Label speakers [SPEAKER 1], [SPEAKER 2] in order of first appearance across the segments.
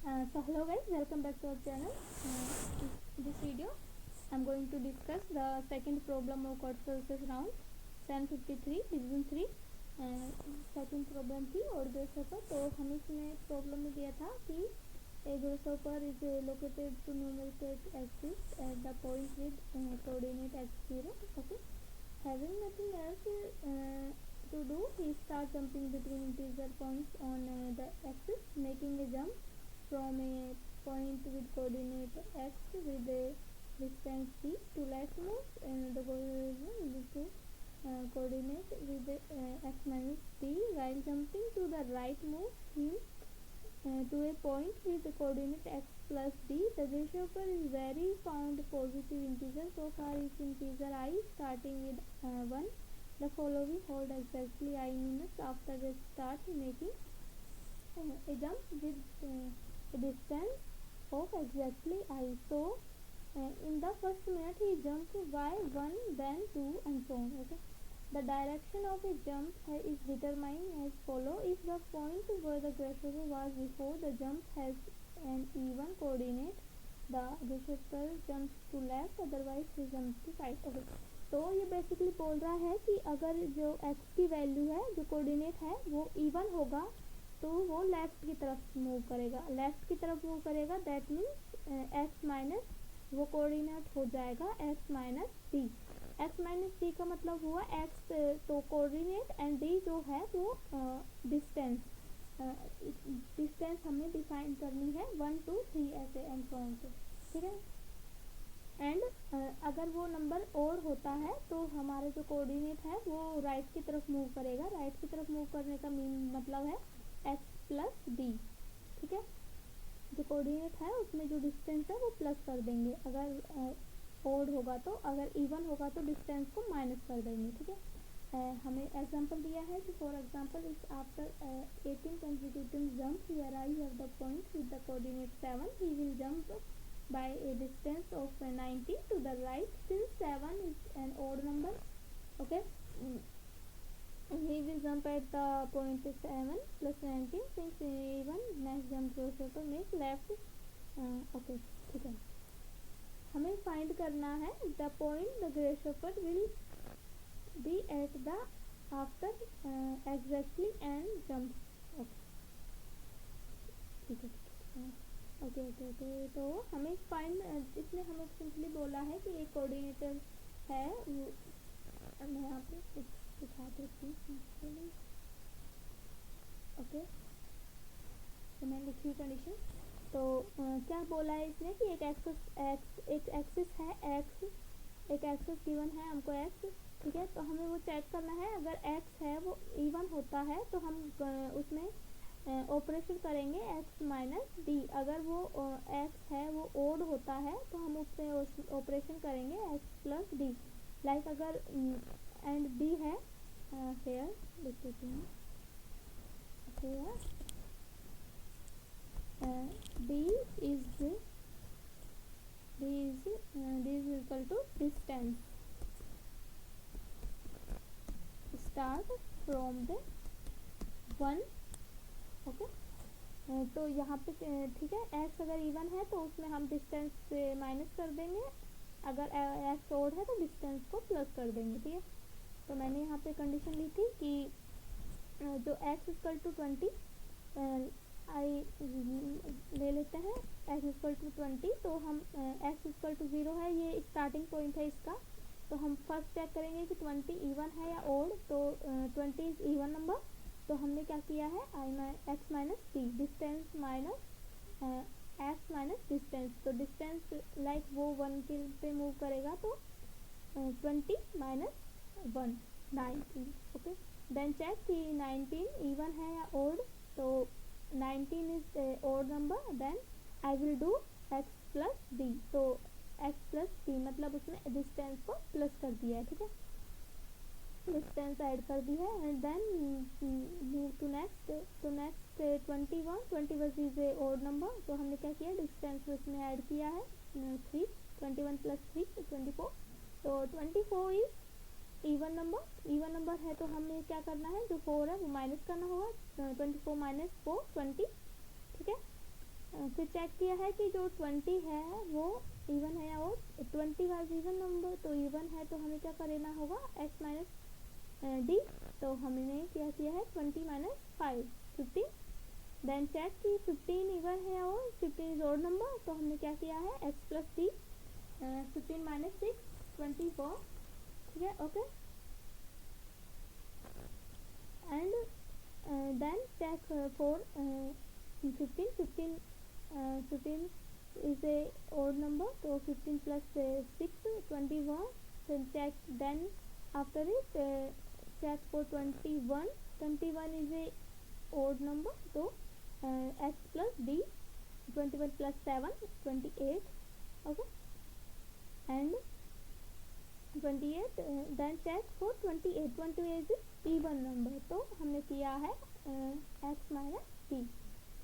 [SPEAKER 1] So hello guys, welcome back to our channel. In this video I'm going to discuss the second problem of chord process round 753 division 3. Second problem थी और grasshopper. तो हम इसमें problem में दिया था कि a grasshopper is located to numeric axis at the point with coordinate x0. Okay, having nothing else to do, he starts jumping between integer points on the axis, making a jump from a point with coordinate x with a distance c to left move, and the goal is to coordinate with x minus d. While jumping to the right move him to a point with the coordinate x plus d. The grasshopper is very found positive integer. So far each integer I starting with 1. The following hold exactly I minutes after they start making a jump with a distance of exactly I. So in the first minute he jumps by 1, then 2 and so on. Okay, the direction of a jump is determined as follow. If the point where the grasshopper was before the jump has an even coordinate, the grasshopper jumps to left, otherwise he jumps to right. Okay, तो ये basically बोल रहा है कि अगर जो x की value है, जो कोऑर्डिनेट है वो इवन होगा तो वो लेफ्ट की तरफ मूव करेगा. लेफ्ट की तरफ मूव करेगा दैट मीन्स x माइनस वो कोऑर्डिनेट हो जाएगा x minus D. x minus D का मतलब हुआ x तो कोऑर्डिनेट एंड डी जो है वो डिस्टेंस. डिस्टेंस हमें डिफाइन करनी है 1 2 3 ऐसे एंड सो ऑन से. ठीक है, एंड अगर वो नंबर और होता है तो हमारा जो कोऑर्डिनेट है वो राइट की तरफ मूव करेगा. राइट की तरफ मूव करने का मतलब है x प्लस डी. ठीक है, जो कोऑर्डिनेट है उसमें जो डिस्टेंस है वो प्लस कर देंगे. अगर ओड होगा तो, अगर इवन होगा तो डिस्टेंस को माइनस कर देंगे. ठीक है, हमें एग्जांपल दिया है कि for example if after 18 consecutive jump he arrive at the point with the coordinate 7, he will jump by a distance of 90 to the right. Since 7 is an odd number, okay, he will jump at the point 7 plus 19. Since even next jump grasshopper make left. Okay, ठीक है, हमें find करना है the point the grasshopper will be at the after exactly and jump. Okay, ठीक है. Okay okay okay, तो हमें find, इसमें हमें सिंपली बोला है कि एक कोऑर्डिनेटर है. मैं यहाँ पे कुछ दिखा देती हूँ. ओके, तो मैं लिखी कंडीशन. तो क्या बोला है इसने कि एक एक्सिस है x, एक एक्सिस गिवन है हमको x. ठीक है, तो हमें वो चेक करना है. अगर x है वो इवन होता है तो हम उसमें ऑपरेशन करेंगे x माइनस डी. अगर वो x है वो ओड होता है तो हम उससे ऑपरेशन करेंगे x प्लस डी. लाइक अगर एंड b है, हेयर लिख देती हूँ, b is equal to distance start from the 1. Okay, तो यहाँ पे ठीक है, x अगर इवन है तो उसमें हम डिस्टेंस से माइनस कर देंगे. अगर x ओड है तो डिस्टेंस को प्लस कर देंगे. ठीक है, तो मैंने यहाँ पे कंडीशन ली थी कि जो x इक्वल टू 20 आई ले लेते हैं. x इक्वल टू 20, तो हम x इक्वल टू 0 है, ये स्टार्टिंग पॉइंट है इसका. तो हम फर्स्ट चेक करेंगे कि 20 इवन है या ओड. तो 20 इज इवन नंबर, तो हमने क्या किया है x minus D, distance minus x minus distance. तो डिस्टेंस लाइक वो 1 के पे मूव करेगा तो 20 माइनस 1 19. ओके, देन चेक कि 19 इवन है या ओड. तो 19 is odd number, then I will do x plus D. तो x प्लस डी मतलब उसमें डिस्टेंस को प्लस कर दिया है. ठीक है, डिस्टेंस ऐड कर दी है and then move to next. तो next 21 is a odd number, तो हमने क्या किया, डिस्टेंस उसमें ऐड किया है 3. 21 प्लस 3 24. तो 24 is even number. Even number है तो हमें क्या करना है, जो 4 है वो माइनस करना होगा. 24 माइनस 4 20. ठीक है, फिर चेक किया है कि जो 20 है वो इवन है और 20 वाज इवन नंबर, तो इवन है तो हमें क्या करना होगा, x माइनस डी। तो हमने क्या किया है 20 माइनस 5 15। देन चेक कि 15 इवन है और 15 इज ऑड नंबर, तो हमने क्या किया है x प्लस डी 15 माइनस 6 24। ठीक है, okay. And then check for 15 is a odd number, so 15 plus 6 21। then check, then after it check for 21 is a odd number, so x plus d 21 plus 7 28, okay। and 28 then check for 28 is even number, तो हमने किया है x minus d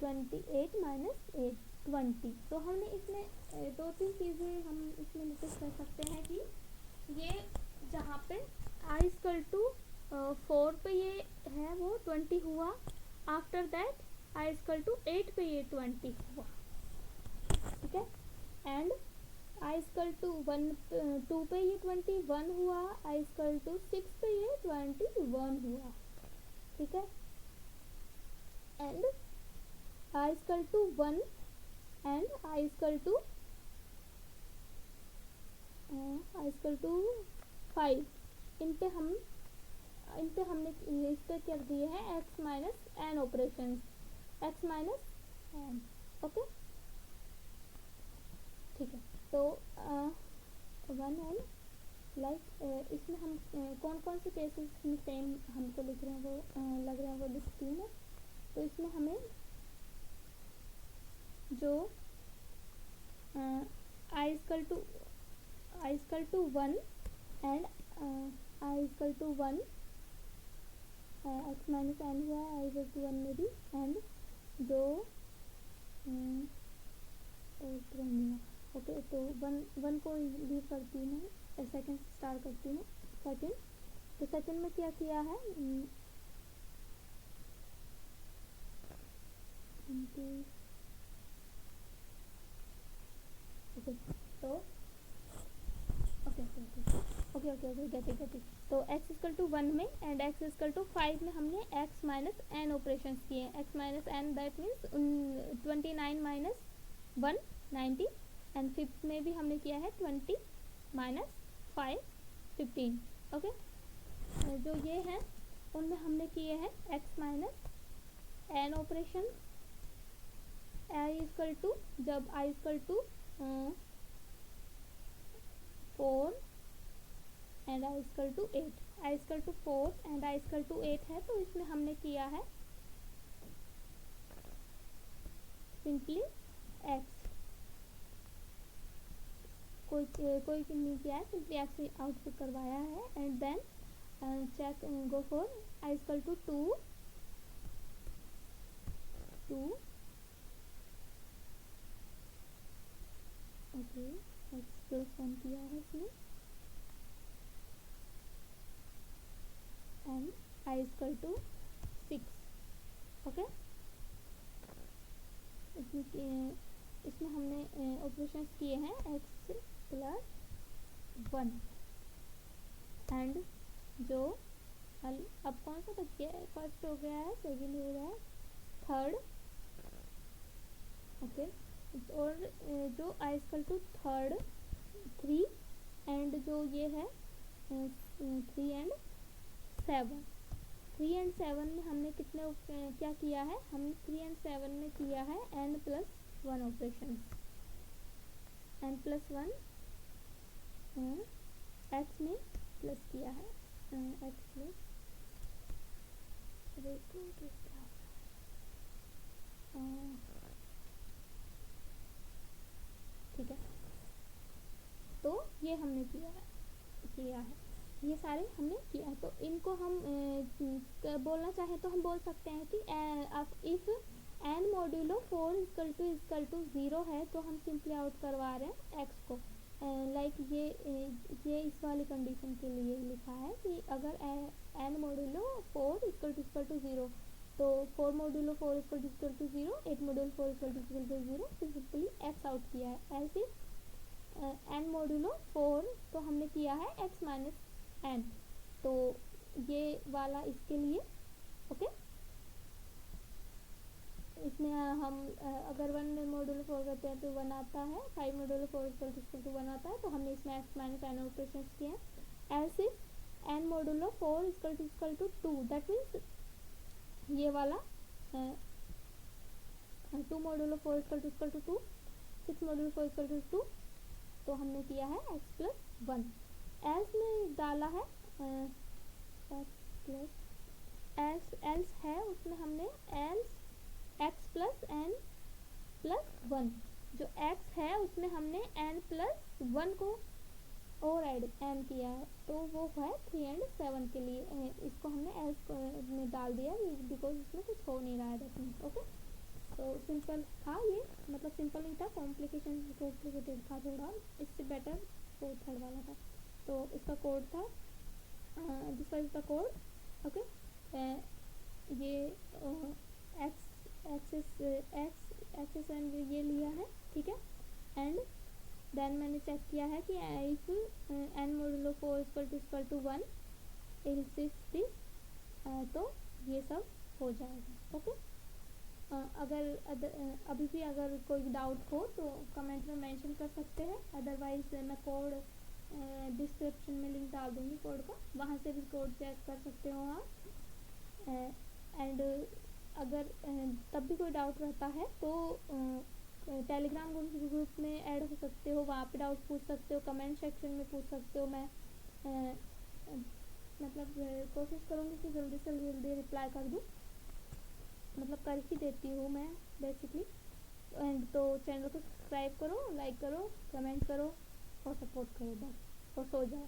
[SPEAKER 1] 28 minus 8 20। तो हमने इसमें दो तीन चीज़ें हम इसमें नोटिस कर सकते हैं कि ये जहाँ पे आई इक्वल टू 4 पे ये है वो 20 हुआ, after that i equal to 8 पे ये 20 हुआ, ठीक है। एंड आई इक्वल टू 2 पे ये 21 हुआ, आई इक्वल टू 6 पे ये 21 हुआ, ठीक है। And I equal to 1 and I equal to 5, इन पे हमने इस पे कर दिए हैं x minus n operation, x minus n, okay, ठीक है। तो 1 एन लाइक इसमें हम कौन कौन से केसेस में सेम हमको लिख रहे हैं वो लग रहा है वो लिखती हूँ मैं। तो इसमें हमें जो I equal to 1 and I equal to 1 x minus n हुआ है आई इक्वल टू 1 में भी, एंड जो ओके, तो 1 को लीव करती हूँ मैं, सेकेंड स्टार्ट करती हूँ। सेकेंड, तो सेकेंड में क्या किया है ओके, तो ओके गेट इट। तो x इक्वल टू 1 में एंड x इक्वल टू 5 में हमने x माइनस एन ऑपरेशन किए, x minus n that means 29 minus 1 90, and fifth में भी हमने किया है 20 माइनस 5 15, ओके। जो ये हैं उनमें हमने किए हैं x minus n operation, I equal to जब I equal to 4 and I equal to 8, I equal to 4 and I equal to 8 है, तो इसमें हमने किया है सिंपली x कोई नहीं किया है, सिंपली x आउटपुट करवाया है। And then check go for i equal to 2 okay, x plus 1 किया है इसमें, and I equal to 6, okay. इसमें हमने ऑपरेशंस किए हैं x प्लस 1 एंड जो अब कौन सा बच गया है, फर्स्ट हो गया है, सेकेंड हो गया है, थर्ड, ओके। और जो I equal to third 3 and जो ये है 3 एंड 7 में हमने कितने क्या किया है, हम 3 एंड 7 में किया है n plus 1 operation, n plus 1 x में प्लस किया है, x प्लस ठीक है। तो ये हमने किया है, ये सारे हमने किया है। तो इनको हम बोलना चाहें तो हम बोल सकते हैं कि if n modulo 4 equal to 0 है, तो हम सिंपली आउट करवा रहे हैं x को, लाइक ये इस वाली कंडीशन के लिए लिखा है कि अगर एन मॉड्यूलो 4 इक्वल टू 0 तो 4 modulo 4 equal to 0, 8 modulo 4 equal to 0, तो सिंपली एक्स आउट किया है। ऐसे एन मोडुलो 4 तो हमने किया है एक्स माइनस एन, तो ये वाला इसके लिए ओके। इसमें हम अगर 1 मोडुलो 4 करते हैं तो 1 आता है, 5 मोडुलो 4 इक्वल टू 1 आता है, तो हमने इसमें एक्स माइनस एन ऑपरेशन किए हैं। Else if n modulo 4 equal to 2, that means ये वाला 2 modulo 4 equal to 2, 6 modulo 4 equal to 2, तो हमने किया है एक्स प्लस 1। एल्स में डाला है एक्स प्लस एल्स है उसमें हमने else x plus n plus 1, जो एक्स है उसमें हमने एन प्लस 1 को और ऐड एन किया है, तो वो है 3 and 7 के लिए। इसको हमने एल्स में डाल दिया बिकॉज इसमें कुछ हो नहीं रहा है डेफिनेट। ओके, तो सिंपल था ये, मतलब सिंपल नहीं था, कॉम्प्लिकेटेड था थोड़ा, इससे बेटर वो थर्ड वाला था। तो इसका कोड था this was the code. Okay, ये एक्सेस एंड ये लिया है, ठीक है। एंड देन मैंने चेक किया है कि if n modulo 4 equal to 1 else if this, तो ये सब हो जाएगा। ओके, अगर अभी भी अगर कोई डाउट हो तो कमेंट में मेंशन कर सकते हैं, अदरवाइज मैं कोड डिस्क्रिप्शन में लिंक डाल दूँगी कोड का, वहाँ से भी कोड चेक कर सकते हो आप। एंड अगर तब भी कोई डाउट रहता है तो टेलीग्राम ग्रुप में ऐड हो सकते हो, वहाँ पे डाउट पूछ सकते हो, कमेंट सेक्शन में पूछ सकते हो। मैं मतलब कोशिश करूँगी कि जल्दी से जल्दी रिप्लाई कर दूँ, मतलब कर ही देती हूँ मैं बेसिकली। एंड तो चैनल को सब्सक्राइब करो, लाइक करो, कमेंट करो और सपोर्ट करो बस, और सो जाओ।